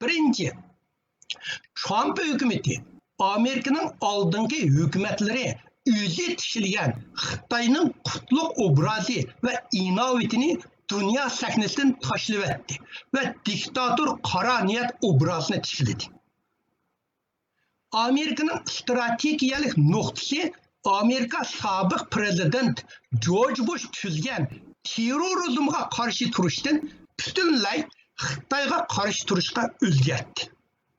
Birinci, Trump hükümeti Amerika'nın aldığınki hükümetleri özü tişilgen Xitayning qutlug' obrazi ve inovatini dünya sahnesinden taşlıvetti ve diktatör qara niyat obrazını tişiledi. Amerika'nın stratejik noktası Amerika sabık prezident George Bush tüzgen terrorizmga karşı turishdan butunlay Xitayga karşı turishga o'zgartdi.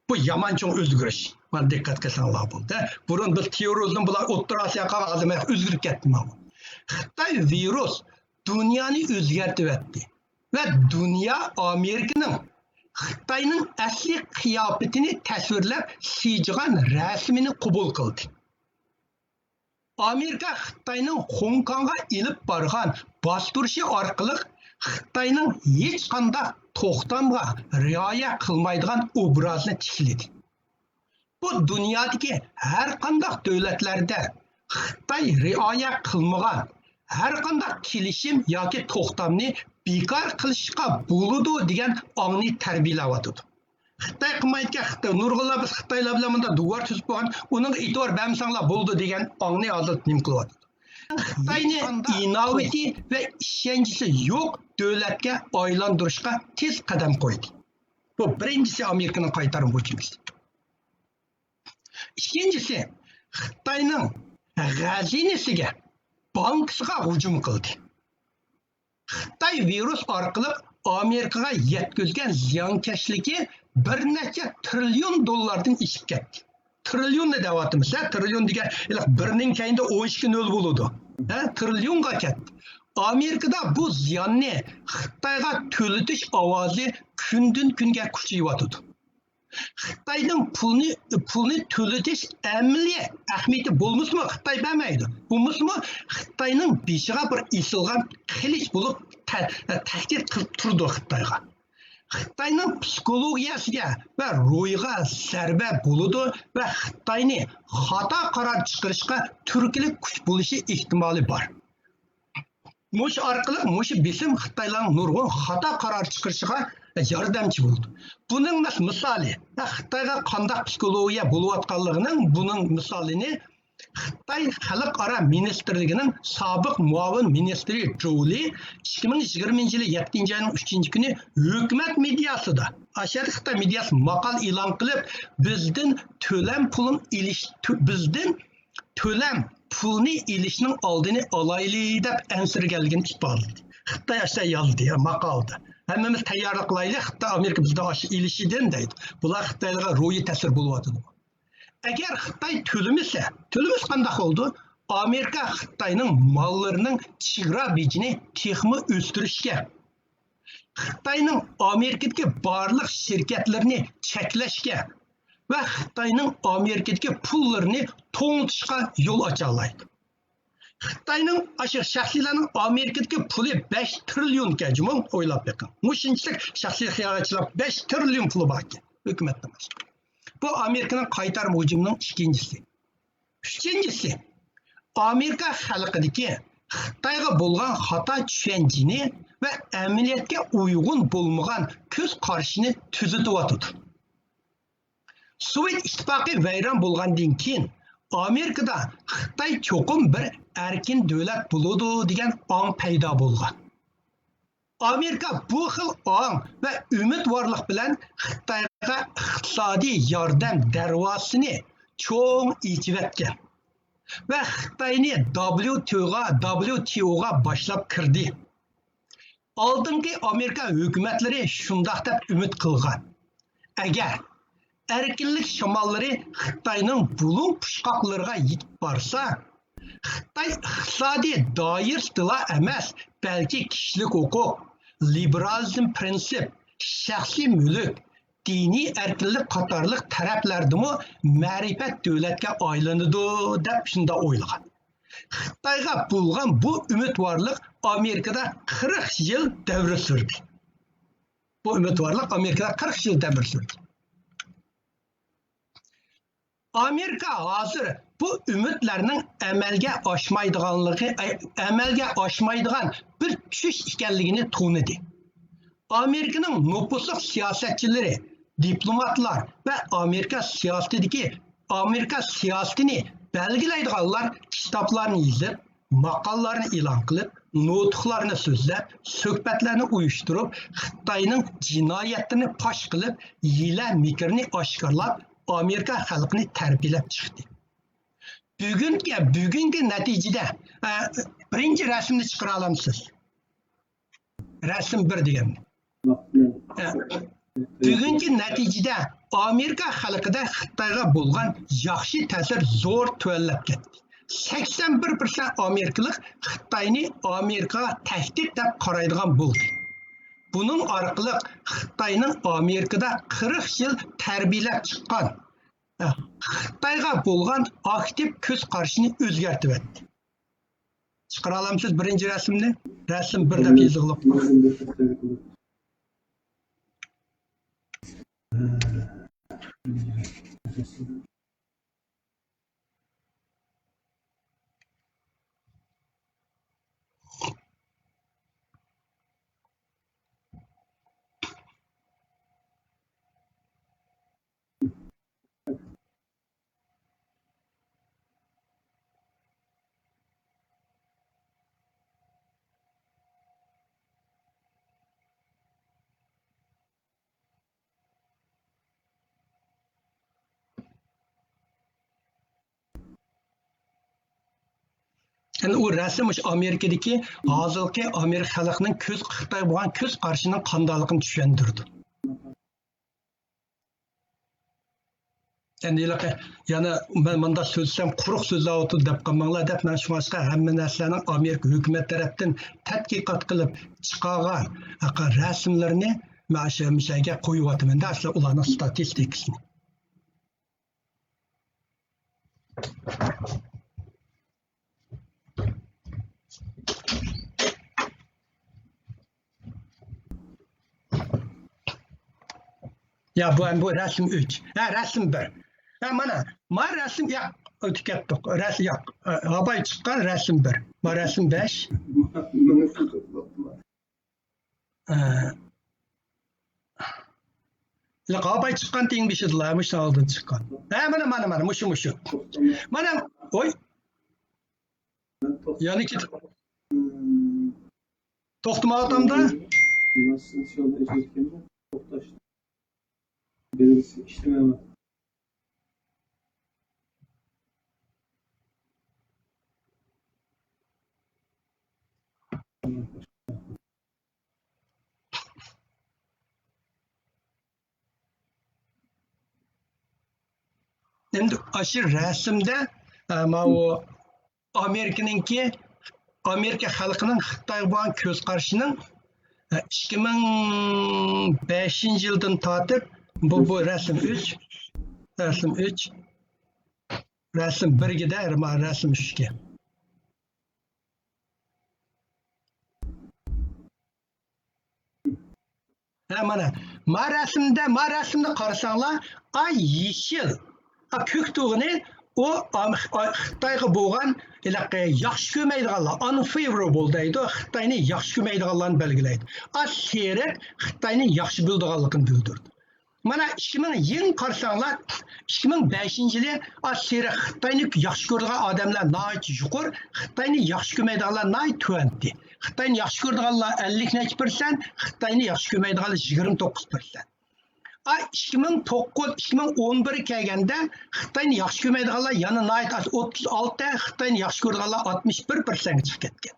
Bu yaman cho'ng o'zgarish. Mana diqqat qilsanglar bo'ldi. Burun biz terrorizm bilan O'rta Osiyoga azimay o'zgarib ketdi. Xitoy virus dunyoni o'zgartib etdi ve dünya Amerika'nın Xitoyning asli qiyofasini tasvirlab siyjigan rasmini qabul qildi. Amerika Xitoyning Hong Kongga ilib borgan bostirishi orqali Xitoyning hech qanday to'xtamga rioya qilmaydigan obrazini tikladi. Bu dunyodagi har qanday davlatlarda Xitoy rioya qilmagan har qanday kelishim yoki to'xtamni bekor qilishga bo'ladi degan ongni tarbiyalayotdi. Xitoy qilmaydigan Xitoy nurg'unlar biz Xitoylar bilan bunda duvar tuzib qo'ygan, uning e'tibor bermasanglar bo'ldi degan ongni hozir nim qilyapti. Xitoyni inovati ve ishonchi yo'q davlatga aylantirishga tez qadam qo'ydi. Bu birinchisi Amerikaning qaytarib hujumisi. İkincisi Xitoyning g'azinasiga, bankasiga hujum qildi. Xitoy virus orqali Amerikaga yetkazgan ziyonkashligi bir necha trillion dollardan ishib ketdi. Trillion ne deyapmiz? Trillion degan birning kayinda 12 nol bo'ladi. Trillionga ketdi. Amerikada bu ziyonni Xitoyga to'latish ovozi kundan kunga kuchayyapti. Xitoyning pulni to'latish amaliy ahamiyati bo'lmasmi Xitoy bermaydi. Bo'lmasmi Xitoyning beshiga bir isilgan qilich bo'lib tahdid qilib turdi Xitoyga. Xitoyning psixologiyasiga va ruhiga zarba bo'ladi va Xitoyni xato qaror chiqarishga turkilik kuch bo'lishi ehtimoli bor. Mush orqali mush besim Xitoylarning nurg'un xato qaror chiqarishiga yordamchi bo'ldi. Buning misoli, Xitoyga qanday psixologiya bo'layotganligining buning misolini Xitoy xalqaro ministrligining sobiq muavin ministri Jouli 2020 yili 7-oyning 3-kuni hukumat mediasida, Ashari Xitoy mediasi maqol e'lon qilib, bizdan pulni ilishning oldini olaylik deb ansirganligini ifodaladi. Xitoy ashta yozdi maqolda. Hammamiz tayyorlik qilaylik, Xitoy Amerika bizda osh ilishidan deydi. Bular Xitoyga ro'yi ta'sir bo'lyapti. Agar Xitoy to'limisa qanday oldu? Amerika Xitoyning mollarining chegara bejini texmi o'stirishga, Xitoyning Amerikadagi barliq shirkatlarini cheklashga va Xitoyning Amerikadagi pullarini to'ng'itishga yo'l ocha oladi. Xitoyning shaxsiylarning Amerikadagi puli 5 trillion kajmon o'ylab beqin. Mushunchalik shaxsiy xiyonatchilar 5 trillion puli bor ekan hukumatdan. Bu Amerika'nın qaytarma hücumunun ikincisi. Üçüncüsü, Amerika xalqidagi Xitoyga bo'lgan xato tushunchani va amaliyotga uygun bo'lmagan ko'z qarashini tuzatyapti. Sovet ittifoqi vayron bo'lgandan keyin Amerikada Xitoy cho'qim bir erkin davlat bo'ladi degan ong paydo bo'lgan. Amerika bu xil ong va umidvorlik bilan Xitoyga iqtisodiy yordam darvozasini cho'ng ichib etgan va Xitoyni WTO'ga boshlab kirdi. Oldingi Amerika hukumatlari shundoq deb umid qilgan. Agar erkinlik shamollari Xitoyning bulung pushqoqlariga yetib borsa, Xitoy iqtisodiy doirasida emas, balki kishilik huquq, liberalizm prinsip, shaxsiy mulk, diniy erkinlik qatorliq taraflardimi ma'rifat davlatga aylanadi deb shunda o'ylagan. Xitoyga bo'lgan bu umidvorlik Amerikada 40 yil davr surdi. Bu umidvorlik Amerikada 40 yil davr surdi. Amerika hozir bu umidlarning amalga oshmaydigan bir tush ekanligini to'nidi. Amerikaning nüfusluq siyosatchilari diplomatlar ve Amerika siyasetini belgilaydiganlar kitaplarını yazıp, maqollarni e'lon qilib, nutqlarni so'zlab, suhbatlarni uyushtirib, Xitoyning jinoyatini fosh qilib, hiyla mikrni oshkorlab, Amerika xalqini tarbiyalab chiqdi. Bugungi natijada birinchi rasmni chiqara olamsiz. Rasm 1 degan. Bugungi natijada Amerika xalqida Xitoyga bo'lgan yaxshi ta'sir zo'r tuvanlab ketdi. 81% Amerikalik Xitoyni Amerikaga tahdid deb qaraydigan bo'ldi. Buning orqali Xitoyning Amerikada 40 yil tarbiyalab chiqqan Xitoyga bo'lgan aktiv ko'z qarashini o'zgartirib etdi. Chiqara olamsiz birinchi rasmni? Rasm 1 deb yozilib. Yani o rasm Amerika'daki hozirgi Amerika xalqining Xitoy bo'lgan ko'z qarshining qandaligini tushuntirdi. Yani ben bunda sözsem quruq so'zlar o'tib deb qolmanglar deb men shunga hamma narsaning Amerika hukumat tarafdan tadqiqot qilib chiqargan rasmlarni ma'shaga qo'yyapman. Dastlab ularning statistikasini. Ya bu rasm 3. Rasm 1. Mana rasm yo'q, o'tib ketdik. Rasm yo'q. Habay chiqqan rasm 1. Ma rasm 5. Habay chiqqan tengbishizlar, mush oldin chiqqan. Mana, mushu. Mana, oy. Yani ki to'xtama otamda. Nasıl şu anda eşitken mi? Toxtaştı. Belirlisi işleme var. Endi aşır rasmda o Amerika xalqining Xitoy bo'lgan ko'z qarshining 2005 yildan tortib bu rasm 3, rasm 3, rasm 1'gida, rasm 3'ga. Ma rasmda qarasanglar, ay yeşil, ko'k to'g'ini o Xitoyga bo'lgan yaxshi ko'rmaydiganlar, unfavorable deydi, Xitoyni yaxshi ko'rmaydiganlarni belgilaydi. Sariq Xitoyni yaxshi bildiganligini bildirdi. Mana 2000 qarasanglar, 2005 yili sariq Xitoyni yaxshi ko'rgan odamlar nihoyat yuqori, Xitoyni yaxshi ko'rmaydiganlar nihoyat tuvanti. Xitoyni yaxshi ko'rganlar 50%, Xitoyni yaxshi ko'rmaydiganlar 29%. 2009-2011 kelganda Xitoyni yaxshi ko'rmaydiganlar yana nihoyat 36, Xitoyni yaxshi ko'rganlar 61% chiqib ketgan.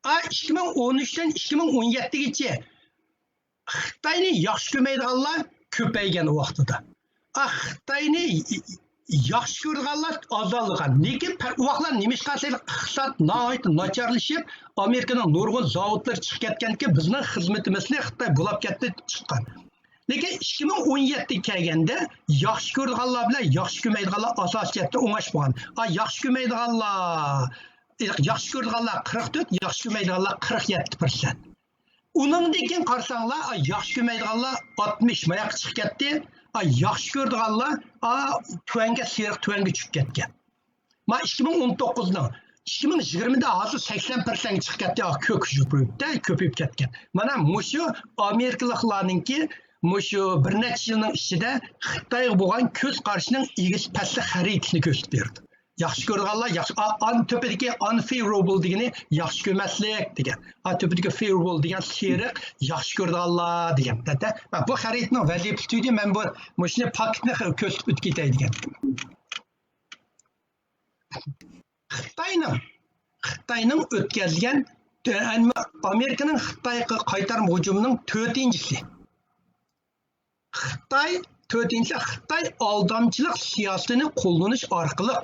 2013dan 2017gacha Xitoyni yaxshi ko'rmaydiganlar ko'paygan vaqtida. Xitoyni yaxshi ko'rganlar azalgan. Lekin u vaqtlar nimishqa iqtisod nihoyat nacharlashib, Amerikaning nurg'un zavodlar chiqib ketganki, bizning xizmatimizni Xitoy bulab ketdi chiqqan. Lekin 2017 kelganda yaxshi ko'rganlar bilan yaxshi ko'rmaydiganlar asosiyatda o'ng'ash bo'lgan. Yaxshi ko'rmaydiganlar 44, yaxshi ko'rmaydiganlar 47%. Uningdan keyin qarasanglar, yaxshi ko'rmaydiganlar 60 mayoq chiqib ketdi. Yaxshi ko'rganlar sariq tuvanga tushib ketgan. 2019ning 2020da hozir 80% chiqib ketdi, ko'payib ketgan. Mana mushu Amerikaliklarningki Muşu bir neçə yılın içində Xitayga bo'lgan ko'z qarashining egiz pastli xaritasini ko'rsatib berdi. Yaxshi ko'rganlar yaxshi an tepedagi unfavorable degani yaxshi ko'rmaslik degan. A tepedagi favorable degan seriq yaxshi ko'rganlar degan. Mana bu xaritaning vazifasi edi. Men bu mashina paketni ko'rsatib o'tib ketay degan. Xitoyning o'tkazgan Amerikaning Xitoyga qaytarma hujumining 4-chisi. Xitoy aldamchilik siyosatini qo'llanish orqali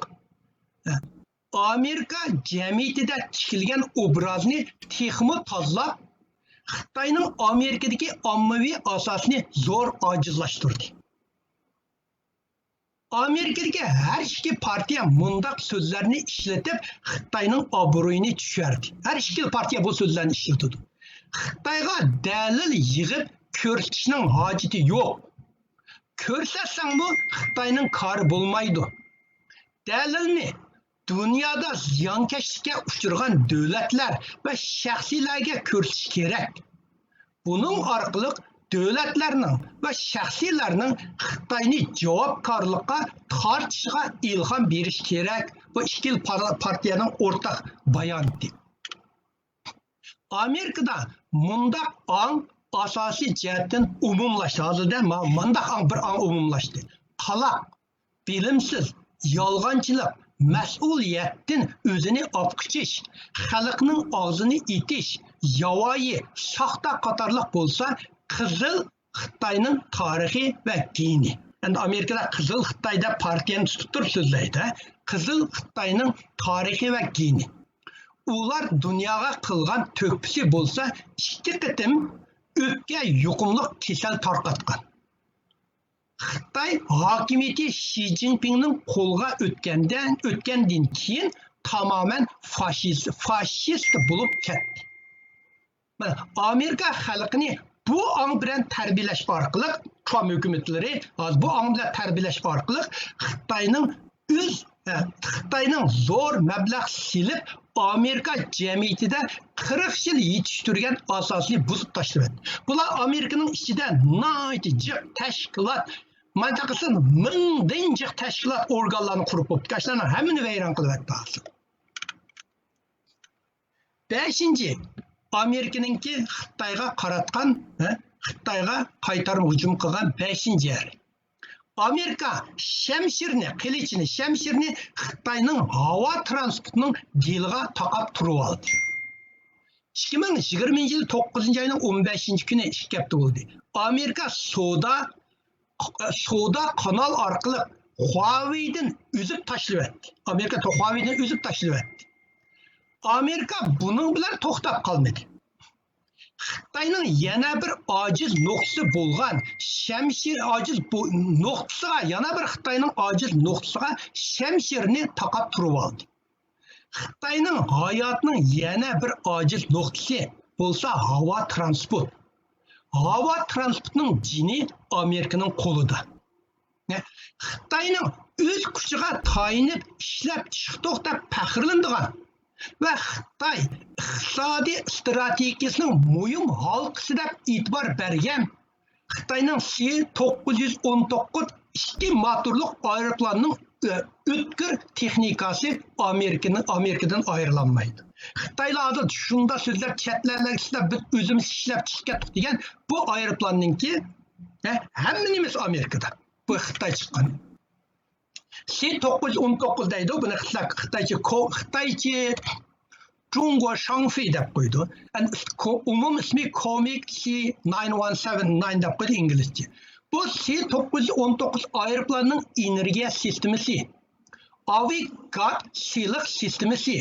Amerika jamiyatida tikilgan obrazni texmo tozlab, Xitoyning Amerikadagi ommaviy asosini zo'r ojizlashtirdi. Amerikadagi har ikki partiya mundaq so'zlarni ishlatib, Xitoyning obro'yini tushirdi. Har ikki partiya bu so'zlarni ishlatdi. Xitoyga dalil yig'ib ko'rsatishning hojati yo'q. Ko'rsatsang bu Xitoyning kori bo'lmaydi. Dalilni dunyoda ziyonkashlikka uchragan davlatlar va shaxsiylarga ko'rsatish kerak. Buning orqali davlatlarning va shaxsiylarning Xitoyni javobgarlikka tortishiga ilhom berish kerak. Bu ikki partiyaning o'rtaq bayonoti. Amerikada mundaq asosiy jihatdan umumlashdi. Hozirda mundaq bir umumlashdi. Qaloq, bilimsiz, yolg'onchilik, mas'uliyatdan o'zini opqichish, xalqning og'zini itish, yovvoyi, soxta qatorliq bo'lsa, qizil Xitoyning tarixi va dini. Endi Amerikada qizil Xitoyda partiyani tutib turib so'zlaydi. Qizil Xitoyning tarixi va dini. Ular dunyoga qilgan to'kpisi bo'lsa, 2 qitim o'pka yuqumli kasal tarqatgan. Xitoy hokimiyati Xi Jinpingning qo'lga o'tgandan keyin tamamen faşist bo'lib ketdi. Mana Amerika xalqini bu ong bilan tarbiyalash orqali, Trump hukumatlari bu ong bilan tarbiyalash orqali Xitoyning zo'r mablag' silib Amerika jamiyatida 40 yil yetishtirgan asosini buzib tashladi. Bular Amerikaning ichida jiq tashkilot, mintaqasini mingdan jiq tashkilot organlarini qurib qo'yibdi. Qashlarni hammani vayron qilyapti hozir. 5-chi Amerikaningki Xitoyga qaratgan, Xitoyga qaytarma hujum qilgan 5-yer. Amerika qilichini Xitoyning havo transportining diliga taqab turib oldi. 2020-yil 9-oyning 15-kuni ish hafta bo'ldi. Amerika savdo kanal orqali Huawei'dan uzib tashladi. Amerika buning bilan to'xtab qolmadi. Xitoyning yana bir ojiz nuqtasi bo'lgan Shamshirni taqab turib oldi. Xitoyning hayotining yana bir ojiz nuqtasi bo'lsa havo transport. Havo transportining jini Amerikaning qo'lida. Xitoyning o'z kuchiga tayinib ishlab chiqdi deb faxrlanadigan va Xitoy iqtisodiy strategiyasining muhim halqasi deb e'tibor bergan Xitoyning C-919 ikki motorli aeroplanning o'tkir texnikasi Amerikadan ayrilanmaydi. Xitoylar hozir shunda so'zlab chatlarga ishlab biz o'zimiz ishlab chiqdik degan bu aeroplanninki hammamiz Amerikada. Bu Xitoy chiqqan. C-919 deydi, buni Xitoycha Zhongguo Shangfei deb qo'ydi. Umum ismi Comic C9179 deb qo'ydi inglizcha. Bu C-919 aeroplanning energiya sistemasi, avigat siliq sistemasi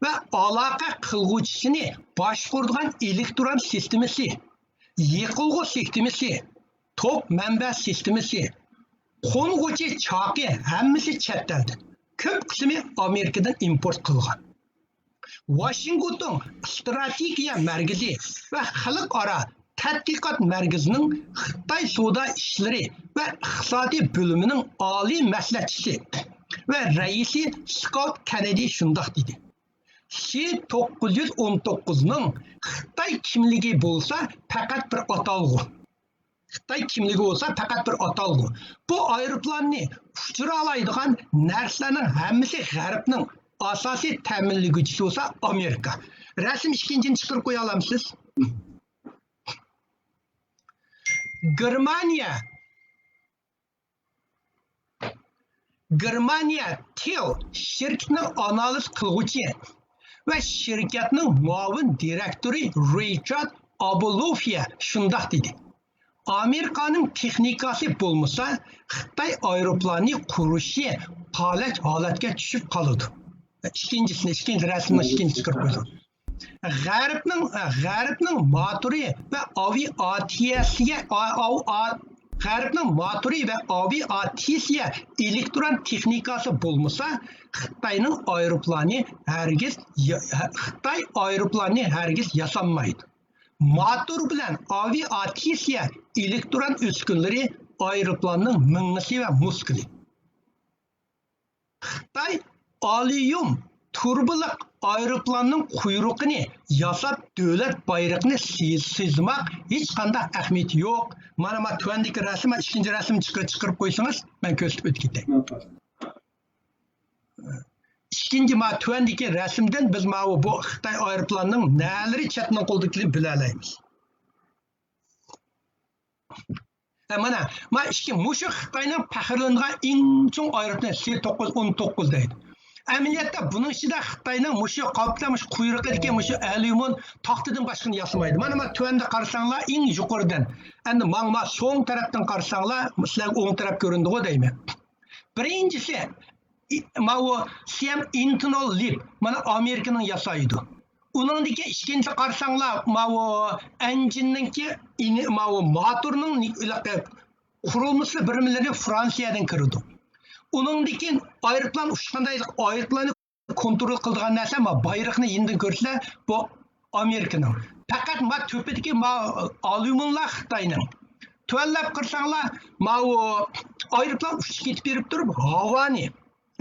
va aloqa qilg'uvchisini boshqaradigan elektron sistemasi, yiqilg'u sistemasi, top manba sistemasi, qo'ng'uvchi choqi hammasi chet eldan. Ko'p qismi Amerikadan import qilgan. Washington strategiya markazi va xalqaro tadqiqot markazining Xitoy savdo ishlari va iqtisodiy bo'limining oliy maslahatchisi va raisi Scott Kennedy shundoq dedi. C-919 ning Xitoy kimligi bo'lsa faqat bir atalg'u. Xitoy kimligi bo'lsa faqat bir atalg'u. Bu aeroplanni uchira oladigan narsalarning hammasi G'arbning asosiy ta'minlaguvchisi bo'lsa Amerika. Rasm ikkinchini chiqarib qo'ya olamsiz? Germaniya TEL şirketinin analiz qilguvchi va şirketning muavin direktori Richard Abolofya shundoq dedi. Amerikaning texnikasi bo'lmasa, Xitoy aeroplanni qurishi falaj holatga tushib qoladi. İkinci rasmni ikkinchi chiqarib qo'ydim. G'arbning motori va aviatsiyasiga elektron texnikasi bo'lmasa, Xitoy aeroplanni hargiz yasanmaydi. Motor bilan aviatsiya elektron uskunalari aeroplanning ming'isi va muskuli. Xitoy aliyum turbilik aeroplanning quyrug'ini yasab davlat bayrog'ini sizmak hech qanday ahamiyati yo'q. Mana tuvandagi rasm, ikkinchi rasm chiqarib qo'ysangiz, men ko'rsatib o'tib ketay. İkinci tuvandagi rasmdan biz bu Xitoy aeroplanning nalari chetdan qo'ldaligini bila olamiz. Mana mushu Xitoyning faxrlangan eng chong aeroplan C919 deydi. Amaliyotda buning ichida Xitoyning mushu qoplanmış quyrug'idagi mushu alyumin taxtadan boshqani yasamaydi. Mana tuvanda qarasanglar eng yuqoridan. Endi so'ng tarafdan qarasanglar, sizlarga o'ng taraf ko'rindi-ku deyman. Birinchisi Siam internal lip, mana Amerikaning yasaydi. Uningdagi ikkinchi qarsanglar, enjinningki, motorning qurilmasi birimlari Fransiyadan kirdi. Uningdagi aeroplan uchganday aeroplanni kontrol qiladigan narsa bayroqni endi ko'rsa, bu Amerikaning. Faqat to'pidagi alyuminlar Xitoyning. Tuallab qarsanglar, aeroplan uchib ketib berib turib, havoni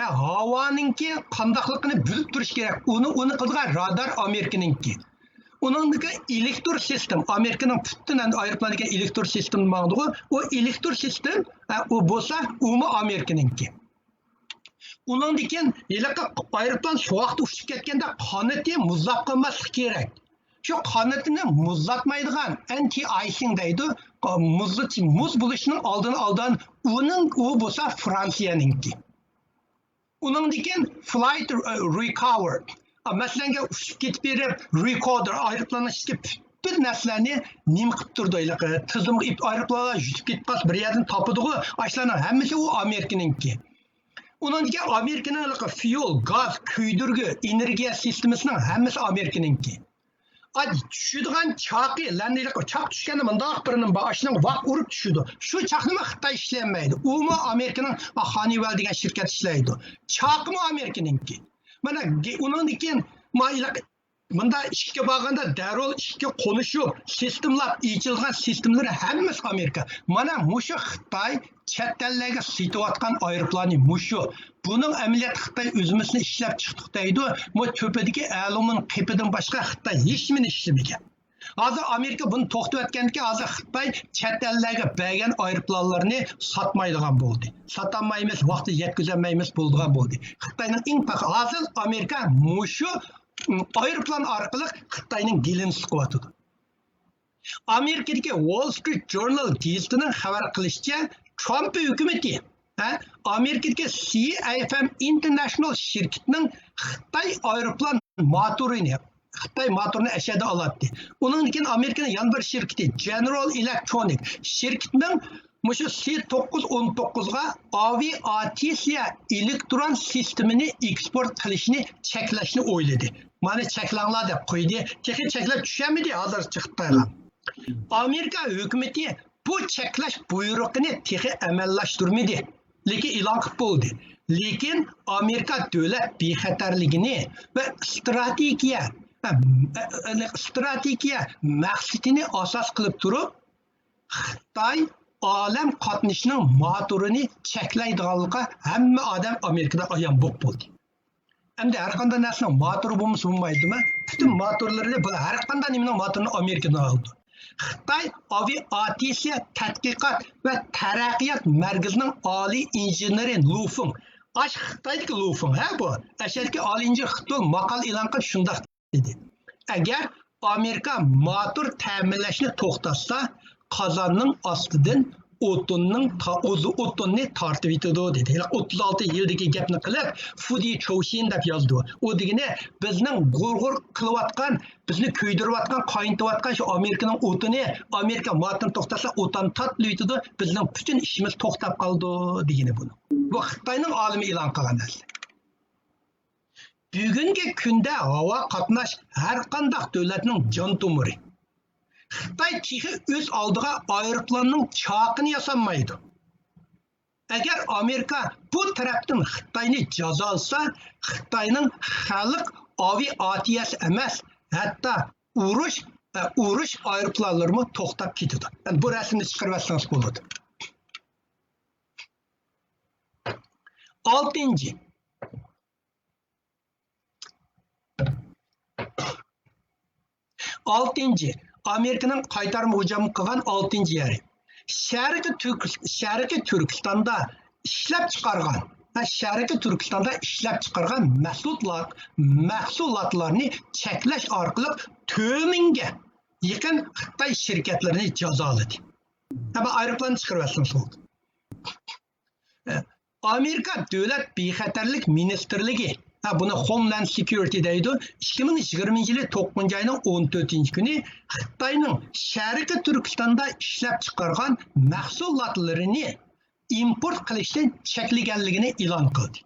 havoninki qandaqligini bilib turish kerak. Uni qilgan radar Amerikaninki. Uningdagi elektr sistem, Amerikaning butun aeroplandagi elektr sistem ma'nosi, o elektr sistem u bo'lsa, umi Amerikaninki. Uningdagi aeroplan shu vaqt uchib ketganda qanoti muzlab qolmasligi kerak. Shu qanotini muzlatmaydigan anti-icing deydi. Muz bo'lishining oldini u bo'lsa Fransiyaninki. Uningdagi flight recover, masalan uchib ketib berib recorder aeroplanning ichiga butun narsalarni nim qilib turdi. Tizim aeroplanlar yutib ketib bir yerdan topadi-ku, ashlarning hammasi u Amerikaninki. Uningdagi Amerikaning fuel, gaz, kuydirgi, energiya sistemasining hammasi Amerikaninki. Tushadigan chaqi, chaq tushganda bundoq birining boshining vaq urib tushadi. Shu chaqni Xitoy ishlayolmaydi. Umi Amerikaning Honeywell degan shirkat ishlaydi. Chaqmi Amerikaninki. Mana uningdagi bunda ishga borganda darrol ishga qo'nishib, sistemlar ichilgan sistemlar hammasi Amerika. Mana mushu Xitoy chet ellarga sotayotgan aeroplanni mushu. Buning amaliyot Xitoy o'zimizni ishlab chiqdik deydi. Bu to'padagi alumin qipidan boshqa Xitoy hech nima ishlamagan. Hozir Amerika buni to'xtatganki, hozir Xitoy chet ellarga bergan aeroplanlarni sotmaydigan bo'ldi. Sotamaymiz, vaqti yetkazolmaymiz bo'lgan bo'ldi. Xitoyning eng hozir Amerika mushu aeroplan orqali Xitoyning dilini siqyotdi. Amerikadagi Wall Street Journal gazetining xabar qilishicha, Trump hukumati Amerikadagi CFM International shirkatining Xitoy aeroplan motorini ashada oladi. Undan keyin Amerikaning yana bir shirkati General Electronic shirkatining mushu C919 ga aviatsiya elektron sistemini eksport qilishni cheklashni o'yladi. Mana cheklanglar deb qo'ydi. Cheklab tushamidi hozir chiqdi. Amerika hukumati bu cheklash buyrug'ini texi amallashtirmadi. Lekin e'lon qilib bo'ldi. Lekin Amerika davlat bexatarligini va strategiya maqsadini asos qilib turib, Xitoy olam qatnashining motorini cheklaydiganlikqa hamma odam Amerikada ayon bo'ldi. Endi har qanday narsaning motori bo'lmaydimi? Butun motorlarni har qanday nimaning motorini Amerikadan oldi. Xitoy aviatsiya tadqiqot va taraqqiyot markazining oliy injeneri Lu Feng. Aş Xitoydagi Lu Feng, ha bu. Ashadagi oliy injener Xitoy maqol e'lon qilib shunday dedi. Agar Amerika motor ta'minlashni to'xtatsa, qozonning ostidan o'tinni tortib yetadi dedi. 36 yildagi gapni qilib, Fudi Chouxin deb yozdi. O degani bizning g'urg'ur qilayotgan, bizni kuydirayotgan, qaynatayotgan shu Amerikaning o'tini, Amerika motorni to'xtatsa, o'tin tortib yetadi, bizning butun ishimiz to'xtab qoldi degani buni. Bu Xitoyning olimi e'lon qilgan narsa. Bugungi kunda havo qatnash har qanday davlatning jon tomiri. Xitoy texi o'z oldiga aeroplanning chaqini yasamaydi. Agar Amerika bu tarafdan Xitoyni jazolasa, Xitoyning xalq aviatsiyasi emas, hatto urush aeroplanlarimi to'xtab ketadi. Bu rasmni chiqarib olsangiz bo'ladi. 6. Amerika'nın qaytarma hücum qilgan 6. yeri. Sharqiy Turkistonda ishlab chiqargan mahsulotlarni cheklash orqali to'minga yaqin Xitoy shirkatlarini jazoladi. Ama aeroplan chiqarib oldi. Amerika Davlat bexatarlik ministerligi, buni Homeland Security deydi, 2020 yılı 9 ayının 14 günü Xitoyning Sharqiy Turkistonda ishlab chiqargan mahsulotlarini import qilishdan cheklaganligini e'lon qildi.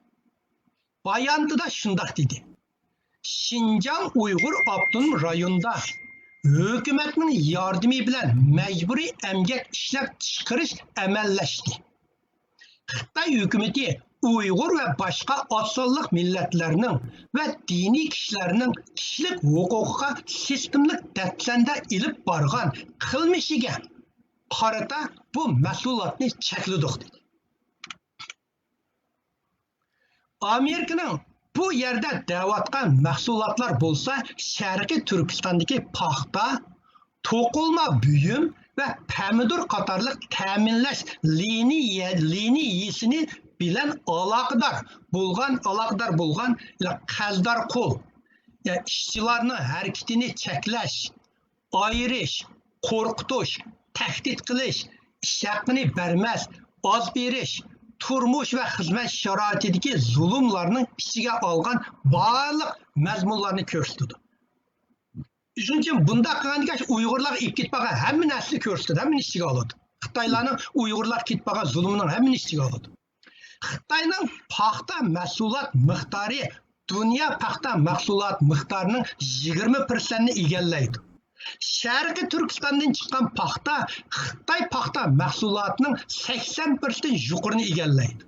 Bayonida shunday dedi. Xinjiang Uyg'ur avtonom rayonida hukumatning yordami bilan majburiy emgak ishlab chiqarish amallashdi. Xitoy hukumati Uyg'ur ve başka asıllık milletlerinin ve dini kişilerinin kişilik hukuka sistemlik dətlende ilip bargan kılmışıge qarata bu məsulatını çəklidik dedi. Amerika'nın bu yerde dəvatqan məhsulatlar bolsa Şərqi Türkistandaki paxta, toqulma büyüm ve pomidor qatarlıq təminləş liniyasini bilen alakadar bulgan qazdar qol, işçilerini hareketini çekleş, ayırış, korkutuş, tehdit qilish, ish haqini bermez, az berish, turmush ve xizmat sharoitidagi zulmlarning ichiga olgan barliq mazmunlarni ko'rsatdi. Uchinchi, bunda qilganiga Uyg'urlar ip ketmagan hamma narsani ko'rsatdi, hamma ichiga oladi. Xitoylarning Uyg'urlar ketmagan zulmining hamma ichiga oladi. Xitoyning paxta mahsulot miqdori dunyo paxta mahsulot miqdorining 20%ni egallaydi. Sharqiy Turkistondan chiqqan paxta Xitoy paxta mahsulotining 80% yuqorini egallaydi.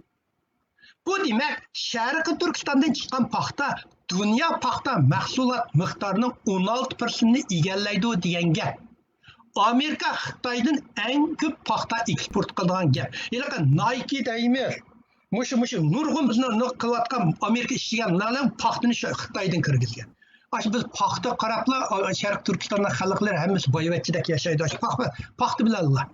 Bu demak, Sharqiy Turkistondan chiqqan paxta dunyo paxta mahsulot miqdorining 16%ni egallaydi degan gap. Amerika Xitoydan eng ko'p paxta eksport qiladigan gap. Ya'ni Nike deymiz. Mushu nurg'un bizni qilayotgan Amerika ishchilarning paxtini Xitoydan kirgizgan. Biz paxta qarablar Sharq Turkistonda xalqlar hammasi boyvachchidek yashaydi. Paxta bilanlar.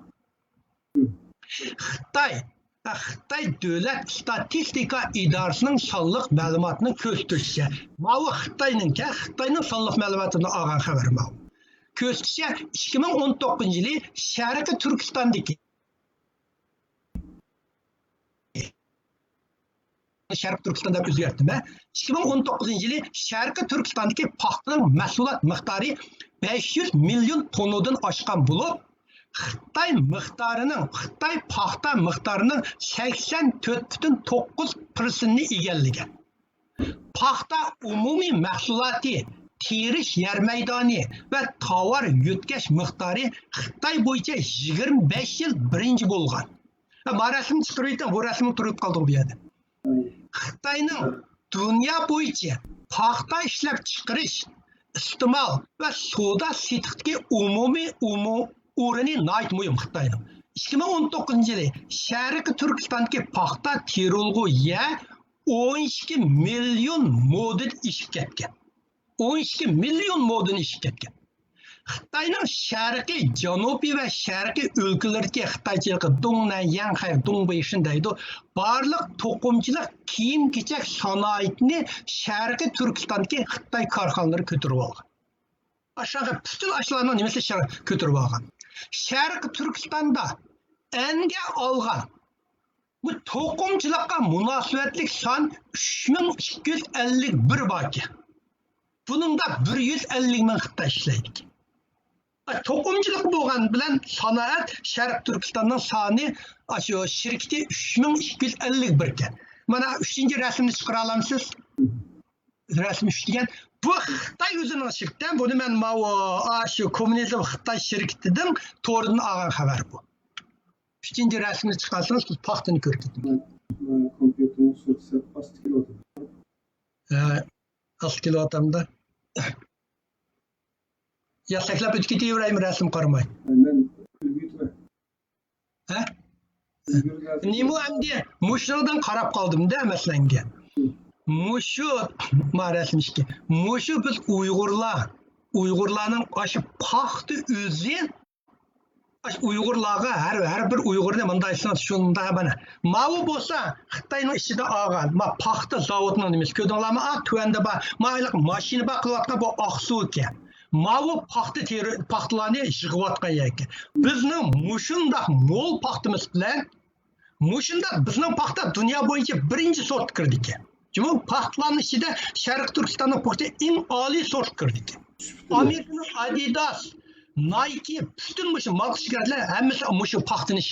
Xitoy Davlat statistika idorasining sonliq ma'lumotini ko'rsatishicha, mana Xitoyning sonliq ma'lumotini olgan xabar bu. Ko'rsatishicha 2019 yili Sharqiy Turkistondagi Sharqiy Turkistonda o'zgartdim. 2019 yili Sharqiy Turkistondagi paxtaning mahsulot miqdori 500 million tonnadan oshgan bo'lib, Xitoy paxta miqdorining 84.9%ni egallagan. Paxta umumiy mahsuloti, terish yer maydoni va tovar yutkash miqdori Xitoy bo'yicha 25 yil birinchi bo'lgan. Rasm chiqarayotgan, bu rasmni turib qoldi bu yerda. Xitoyning dunyo bo'yicha paxta ishlab chiqarish, iste'mol va savdo setiqdagi umumiy o'rni nihoyat muhim Xitoyning. 2019 yili Sharqiy Turkistondagi paxta terilg'iga 12 million model ishib ketgan. 12 million model ishib ketgan. Xitoyning sharqiy, janubiy va sharqiy o'lkalardagi Xitoychilik Dongnan, Yanhay, Dongbay shundaydi. Barliq to'qimchilik kiyim-kechak sanoatini sharqiy Turkistondagi Xitoy korxonalari ko'tarib olgan. Aşağı bütün aşılarının nimesi kötürüp algan. Şarkı Türkistan'da enge algan. Bu tokumçılıkka münasebetlik san 3251 baki. Bunun da 150 bin Xitay işleydik. Tokumçılık boğan bilen sanaat Şarkı Türkistan'ın sani aşağı şirketi 3251 iken. Bana 3. resimini çıkara alamsız. Resim 3 degan. Bu Xitoy o'zining shirkdan, buni men shu kommunizm Xitoy shirkatidan to'ridan olgan xabar bu. 3. rasmni chiqarsangiz siz paxtani ko'rsating. Kompyuterning surati past keladi. Past kelayotamda. Yasaklab o'tib ketaveraymi rasm qaramay. Men ulgutma. Ha? Nima endi mushrodan qarab qoldim-da masalanga. Mushu ma'rasmishki. Mushu biz Uyg'urlarning aşı paxtı o'zi Uyg'urlarga har bir Uyg'urni mundaysan shunda bana. Ma'u bo'lsa Xitoyning ichida olgan, paxta zavodining nimasi ko'rdinglarmi? Tuanda bor, mayliq mashina bor qilayotgan bu Oqsuv ekan. Ma'u paxtalarni yig'ayotgan ekan. Bizning mushundaq mo'l paxtimiz bilan mushundaq bizning paxta dunyo bo'yicha birinchi sort kirdi ekan. Çünkü paxtalarning ichida Sharq Turkistonning paxta eng oliy sort kirdi ekan. Amerikaning Adidas, Nike, bütün bu marketler hemmesi muşu paxtını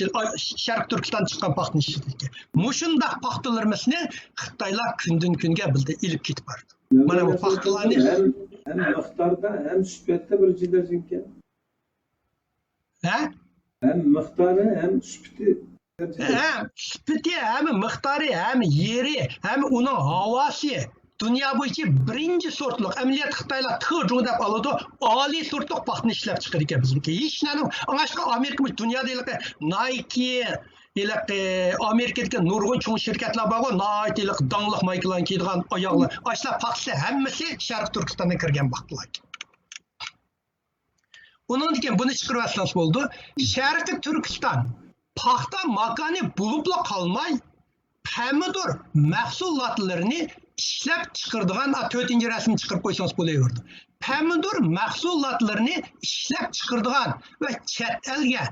Şarkı Türkistan çıkan paxtını işledik. Muşunda paxtalarımızı Xitaylar günden günge bildi ilip gitip vardı. Bana bu paxtalarını hem miktarda hem süpette bir cidercinken. Hem miktarı hem süpeti. Hem süpeti hem miktarı hem yeri hem onun havası. Dünya boyunca birinci sortluk ameliyat Xitaylar tığcunu dep aladı. Ali sortluk paxtını işlep çıkır ekan bizimki. Hiç neden anlaşka Amerika dünyada Nike, Amerika'daki nurgun çoğun şirketler var. Nike, dağlık maykalan kiydiğen ayaklar. Aşağı paxtı hemmesi Şarkı Türkistan'a kirgen baktılar. Onun için bunu çıkarırsanız oldu. Şarkı Türkistan paxta makanı bulupla kalmay pomidor mahsulotlarini ishlab chiqaradigan 4-chi rasmni chiqarib qo'ysangiz bo'laverdi. Pomidor mahsulotlarini ishlab chiqaradigan va chet elga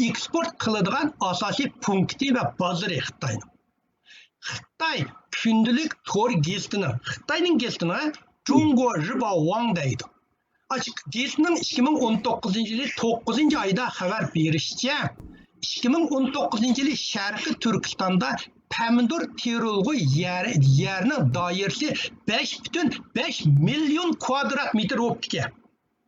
eksport qiladigan asosiy punkti va bozori Xitoyning. Xitoy kundalik to'r gazetining, Xitoyning gazetini Jungo Riba Wang deydi. Açık gazetning 2019-yili 9-oyda xabar berishicha 2019-yili Sharqiy Turkistonda pomidor terilg'u yerning doirasi 5,5 million kvadrat metr bo'lib ekan.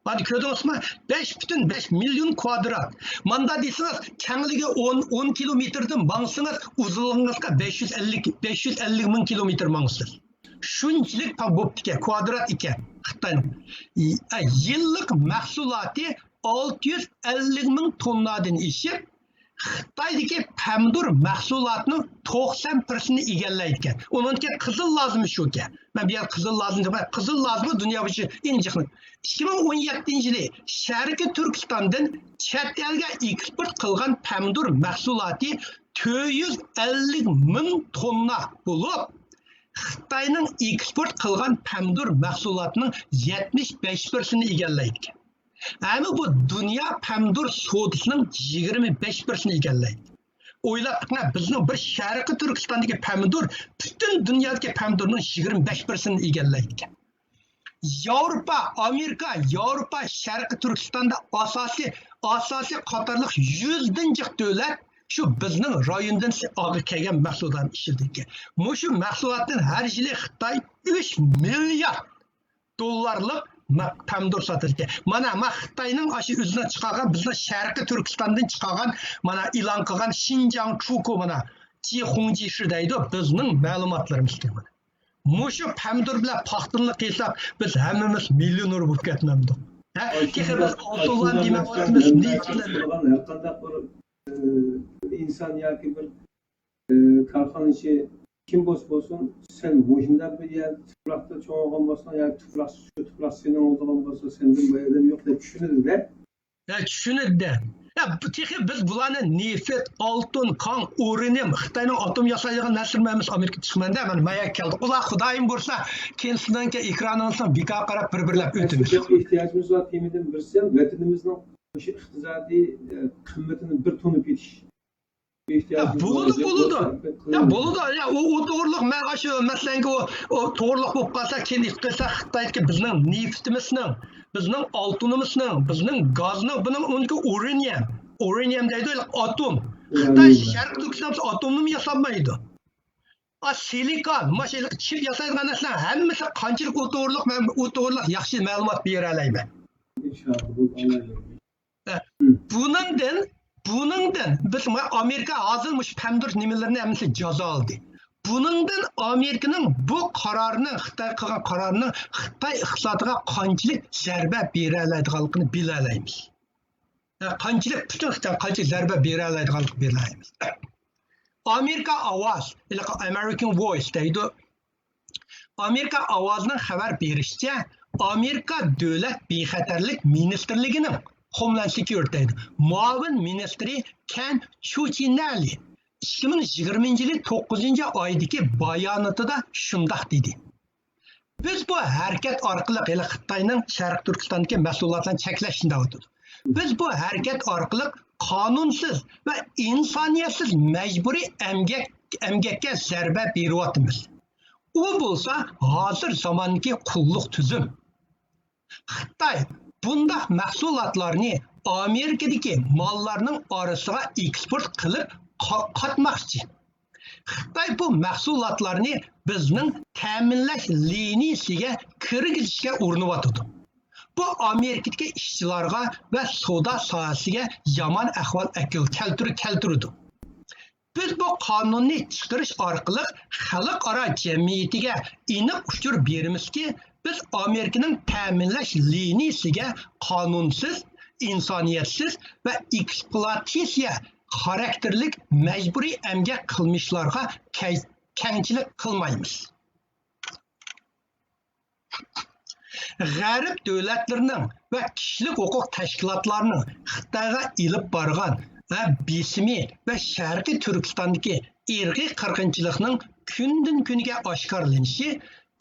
Hadi ko'rdingizmi? 5,5 million kvadrat. Manda desangiz, kengligi 10 kilometrdan mangsangiz, uzunligingizga 550 ming kilometr mangsiz. Shunchalik bo'lib ekan, kvadrat ekan Xitoyning. Yillik mahsuloti 650 ming tonnadan oshib Xitoydagi pomidor mahsulotning 90%ni egallaydi ekan. Uningga qizil lazım shu ekan. Men bu yer qizil lazım deb, qizil lazım dunyo bo'yicha eng jiqni. 2017-yili Sharqiy Turkistondan chet elga eksport qilgan pomidor mahsuloti 450 ming tonna bo'lib, Xitoyning eksport qilgan pomidor mahsulotining 75%ni egallaydi ekan. Ama bu dünya pomidor sodasının 25%ni egallaydi. O'ylab qarang, bizning bir Sharqiy Turkistondagi pomidor bütün dunyodagi pomidorning 25%ni egallaydi ekan. Yevropa, Sharqiy Turkistonda asosiy qatorliq 100 jiq davlat shu bizning rayondan olib kelgan mahsulotlarni ishlaydi ekan. Shu mahsulotdan har yili Xitoy 3 milliard dollarlik pomidor satırken. Mana Xitoyning aşı o'zidan chiqargan, bizning Sharqiy Turkistondan chiqargan, mana e'lon qilgan Xinjiang Chuku mana Jihongji shi deydi, bizning ma'lumotlarimiz mana. Mushu pomidor bilan paxtinlik qilsak, biz hammamiz millioner bo'lib ketmamdi. Ha, keyin biz olto'lan demoqchimiz, nechlar qanday bir inson yoki bir korxona ishi kim bolsun sen muşunda bir yer tupraqda çoğalgan bolsan ya tupraq senin olduğun bolsa senden bu yerden yok deb düşünürüz de. Ya düşünürdü. Ya biz bularni nefet, oltin, kan, urinim, Xitoyning atom yasaydigan narsalarimiz Amerika chiqmanda mana mayak keldi. Ular Xudoyim bo'lsa, keyin sizdan keyin ekraningizdan bika qarab bir-birlab o'tamiz. İhtiyacımız var temiden birisi vatanimizning o'sha iqtisodiy qimmatini bir tonib ketish. Ya buludu. Ya buludu. Ya o doğruluk men şu mesela o doğruluk bo'lib qolsa, keyin qilsa Xitoydagi bizning neftimizning, bizning oltinimizning, bizning gazning, buning unga uranium deydi, atom. Xitoy Sharq Turkiston atomni yasamaydi. Silikon, mana chip yasaydigan narsalar hammasi qanchalik o'to'g'riliq, men o'to'g'riliq yaxshi ma'lumot bera olaman. İnşallah bu Buningdan biz Amerika hozir pamdur nimalarni hammasi jazo oldi. Buningdan Amerikaning bu qarorini, Xitoy qilgan qarorini Xitoy iqtisodiga qanchalik zarba bera oladiganligini bila olamiz. Qanchalik butun Xitoy qanchalik zarba bera oladiganligini bila olamiz. Amerika ovoz, American Voice deydi. Amerika ovozining xabar berishicha, Amerika davlat bexatarlik ministrligining Homeland Security muavin ministri Ken Cuccinelli 2020 yılı 9. aydaki bayonotida shundoq dedi. Biz bu harakat orqali Xitoyning Sharq Turkistondagi mas'uliyatlarni cheklashni davotdi. Biz bu harakat orqali qonunsiz va insoniyatsiz majburiy emgakka zarba beryapmiz. U bo'lsa hozir zamondagi qulluq tuzum. Xitoy bundaq mahsulotlarni Amerikadagi mollarning orasiga eksport qilib qatmoqchi. Xitoy bu mahsulotlarni bizning ta'minlash liniyasiga kirgizishga urinyapti. Bu Amerikadagi ishchilarga va savdo sohasiga yomon ahvol keltirdi. Biz bu qonunni chiqarish orqali xalqaro jamiyatiga aniq uchur beramizki, biz Amerikaning ta'minlash liniyasiga qonunsiz, insoniyatsiz va ekspluatatsiya xarakterlik majburiy emgak qilmishlarga kengchilik qilmaymiz. G'arb davlatlarining va kishilik huquq tashkilotlarining Xitoyga ilib borgan va besimi va Sharqiy Turkistondagi irqiy qirg'inchilikning kundan kuniga oshkorlanishi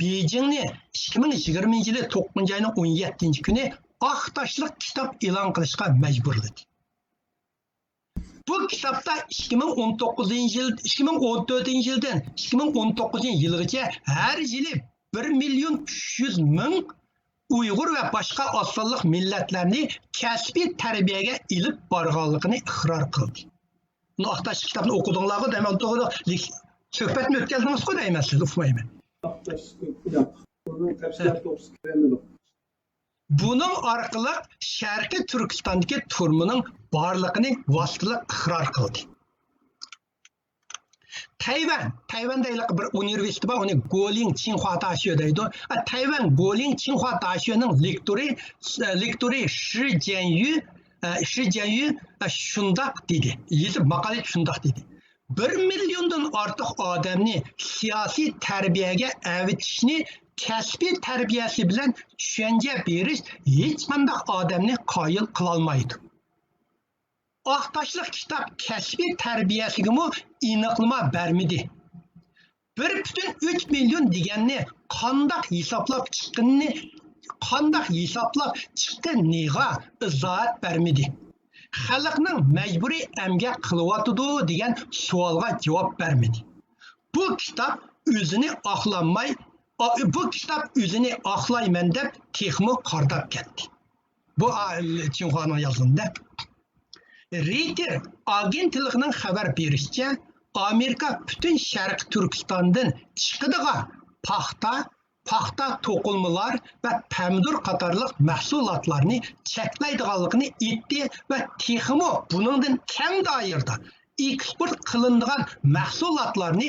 Beijingni 2020 yılı 9. ayının 17. günü Aqtaşlıq kitap e'lon qilishga majburladi. Bu kitapta 2014 yıldan 2019 yılgacha her yılı 1.300.000 Uyghur ve başka asıllık milletlerini kasbiy tarbiyeye ilib borganligini iqror qildi. Bunu Aqtaşlıq kitabını o'qidinglarmi? Demak, to'g'ri suhbatni o'tkazamiz-ku deyman, uqmayman. Bunun orqali Sharqiy Turkistondagi turmuning borligini vositali iqror qildi. Tayvanda bir universitet bor, uni Guilin Tsinghua Daxue deydi. Tayvan Guilin Tsinghua Daxuening lektori Shi Jianyu shundoq dedi. Yozib maqola shundoq dedi. 1 milyondan ortiq odamni siyosiy tarbiyaga avitishni kasbiy tarbiyasi bilan tushuncha berish hech qanday odamni qoyil qilolmaydi. Aqtaşlıq kitap kasbiy tarbiyasiga aniqlama bermidi. 1,3 milyon deganni qanday hisoblab chiqqaniga izohat bermidi. Xalqning majburiy emgak qilyotidi degan savolga javob bermadi. Bu kitap o'zini oqlayman deb texmo qardab ketdi. Bu Tsinhuaning yozganda. Reuters agentligining xabar berishicha, Amerika butun Sharq Turkistondan chiqadigan paxta to'qilmalar va pomidor qatorliq mahsulotlarni cheklaydiganligini aytdi va texmo buningdan keng doirada eksport qilinadigan mahsulotlarni